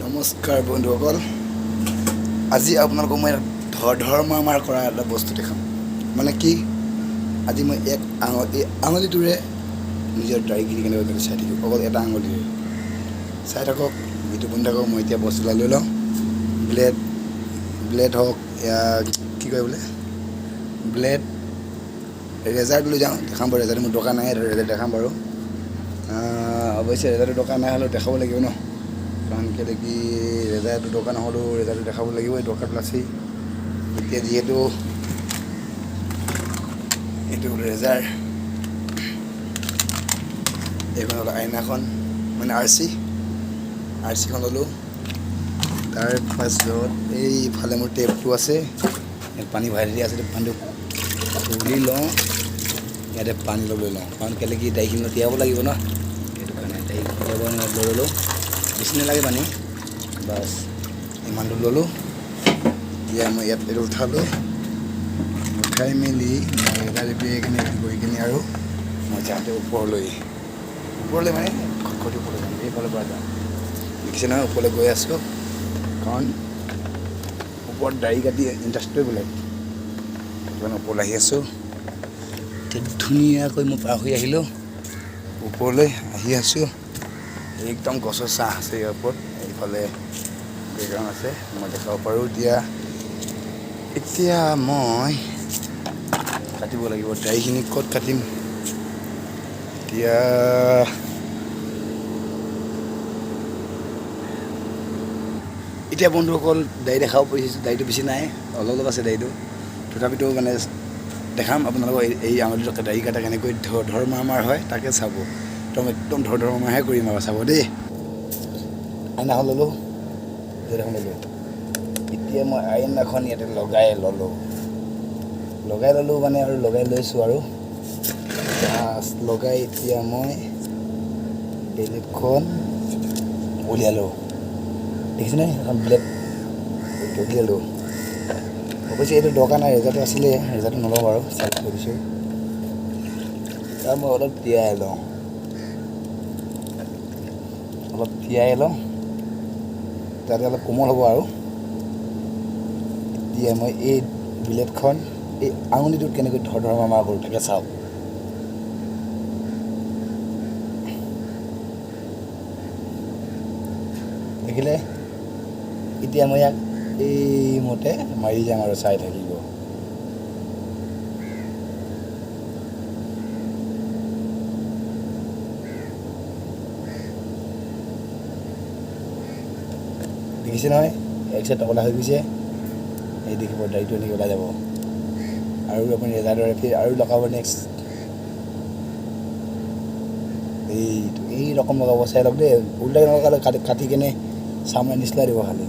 নমস্কাৰ বন্ধুসকল, আজি আপোনালোকক মই ধৰ্মাৰ কৰা এটা বস্তু দেখাম। মানে কি, আজি মই এক আঙুলিটোৰে নিজৰ দাঢ়িখিনি কেনেকৈ চাই থাকিম, অকল এটা আঙুলিৰে চাই থাকক, ভিডিঅ' বন্ধ থাকক। মই এতিয়া বস্তুবিলাক লৈ লওঁ, ব্লেড হওক, কি কয় বোলে ব্লেড, ৰেজাৰটো লৈ যাওঁ, দেখাম বাৰু। ৰেজাৰটো মোৰ দৰকাৰ নাই, ৰেজাৰ দেখাম বাৰু। অৱশ্যে ৰেজাৰটো দৰকাৰ নাই হ'লেও দেখাব লাগিব ন, কাৰণ কেলৈ কি ৰেজাৰটো দৰকাৰ নহ'লেও ৰেজাৰটো দেখাব লাগিবই, দৰকাৰটো আছেই। এতিয়া যিহেতু এইটো ৰেজাৰ, এইখন হ'ল আইনাখন, মানে আৰ চিখন ল'লোঁ। তাৰপাছত এইফালে মোৰ টেপটো আছে, ইয়াত পানী ভৰাই দিয়া আছে, পানীটো খুলি লওঁ, ইয়াতে পানী লৈ লওঁ, কাৰণ কেলৈ কি দাঢ়িখিনি তিয়াব লাগিব ন, সেইটো কাৰণে দাঢ়ি লৈ ল'লোঁ। বেছি নালাগে পানী, বাছ ইমানটো ল'লোঁ। এতিয়া মই ইয়াত এইটো উঠাই মেলি ৰেজাৰ এইখিনি কৰি কিনে আৰু মই যাওঁতে ওপৰলৈ মানে খটখটি ওপৰলৈ যাম, এইফালৰ পৰা যাম। দেখিছে নহয়, ওপৰলৈ গৈ আছোঁ, কাৰণ ওপৰত দাঢ়ি কাটি ইণ্টাৰেষ্টটোৱে বেলেগ, সেইটো কাৰণে ওপৰলৈ আহি আছোঁ। এতিয়া ধুনীয়াকৈ মই পাৰ হৈ আহিলোঁ, ওপৰলৈ আহি আছোঁ। একদম গছৰ ছাঁ আছে ইয়াৰ ওপৰত, এইফালে বেকগ্ৰাউণ্ড আছে, মই দেখাব পাৰোঁ। এতিয়া মই কাটিব লাগিব দাঢ়িখিনি। ক'ত কাটিম এতিয়া বন্ধুসকল, দাঢ়ি দেখাব পাৰিছোঁ, দাঢ়িটো বেছি নাই, অলপ আছে দাঢ়িটো, তথাপিতো মানে দেখাম আপোনালোকক। এই আঙুলিটোকে দাঢ়ি কাটা কেনেকৈ ধৰ্মাৰ হয় তাকে চাব, একদম ধৰ্মাৰহে কৰিম আৰু, চাব দেই। আইনাখন ল'লোঁ, এতিয়া মই আইনাখন ইয়াতে লগাই ল'লোঁ মানে, আৰু লগাই লৈছোঁ আৰু লগাই এতিয়া মই ব্লেডখন উলিয়ালোঁ। দেখিছেনে, এখন ব্লেড উলিয়ালোঁ। অৱশ্যে এইটো দৰকাৰ নাই, ৰেজাৰটো আছিলে, ৰেজাৰটো নলওঁ বাৰু, চাই থৈ দিছোঁ। মই অলপ তিয়াই লওঁ, যাতে অলপ কোমল হ'ব আৰু। এতিয়া মই এই ব্লেডখন এই আঙুলিটোত কেনেকৈ ধৰ্মা কৰোঁ তাকে চাওক। দেখিলে, এতিয়া মই ইয়াক এইমতে মাৰি যাম আৰু চাই থাকিব। দেখিছে নহয়, এক চাইড টকলা হৈ গৈছে, এই দেখিব দাঢ়িটো এনেকৈ ওলাই যাব। আৰু আপুনি ৰেজাৰদৰে আৰু লগাব নেক্সট, এই ৰকম লগাব, চাই লওক দেই। উল্টাকৈ নলগালে কাটি কেনে চামৰা নিচিনা দিব খালি।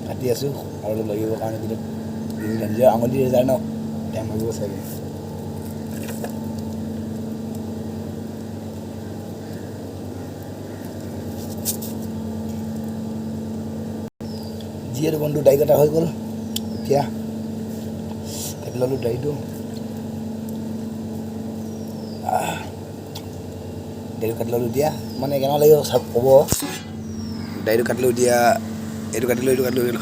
কাটি আছোঁ আৰু লাগিব কাৰণে নিজৰ আঙুলি ৰেজাৰ ন, টাইম লাগিব চাগে। যিহেতু বন্ধু দাঢ়ি কটা হৈ গ'ল, এতিয়া কাটি ল'লোঁ দাঢ়িটো। দাঢ়িটো কাটি ল'লোঁ, এতিয়া মানে কেনেকুৱা লাগিব চাব ক'ব। দাঢ়িটো কাটিলোঁ, এতিয়া এইটো কাটিলোঁ,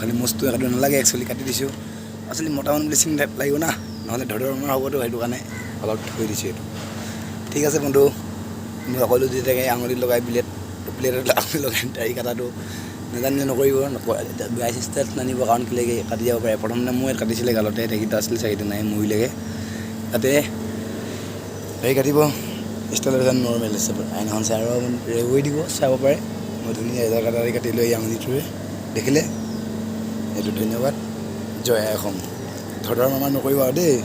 খালি মোচটো কাটিব নালাগে, একচুৱেলি কাটি দিছোঁ। আচলতে মতা মানুহ বুলি চিনি লাগিব না, নহ'লে ধৰ্মাৰ হ'বতো, সেইটো কাৰণে অলপ থৈ দিছোঁ এইটো। ঠিক আছে বন্ধু, মই সকলো যেতিয়াকৈ আঙুলিত লগাই ব্লেডত আঙুলি লগাই দাঢ়ি কটাটো নাজানিলে নকৰিব, বেয়া চিষ্টেম নানিব, কাৰণ কেলৈ কাটি যাব পাৰে। প্ৰথমতে মই কাটিছিলে গালতে, সেইকেইটা আছিলে চাগে, নাই মৰিলেগৈ। তাতে দাঢ়ি কাটিব ষ্টাইলত নৰ্মেল হিচাপত আইনাখন চাই আৰু ৰেগুৰি দিব, চাব পাৰে। মই ধুনীয়া ৰেজাৰ দাঢ়ি কাটিলোঁ এই আঙুলিটোৰে, দেখিলে। এইটো ধন্যবাদ, জয় আই অসম। ধৰ্মাৰ নকৰিব আৰু দেই।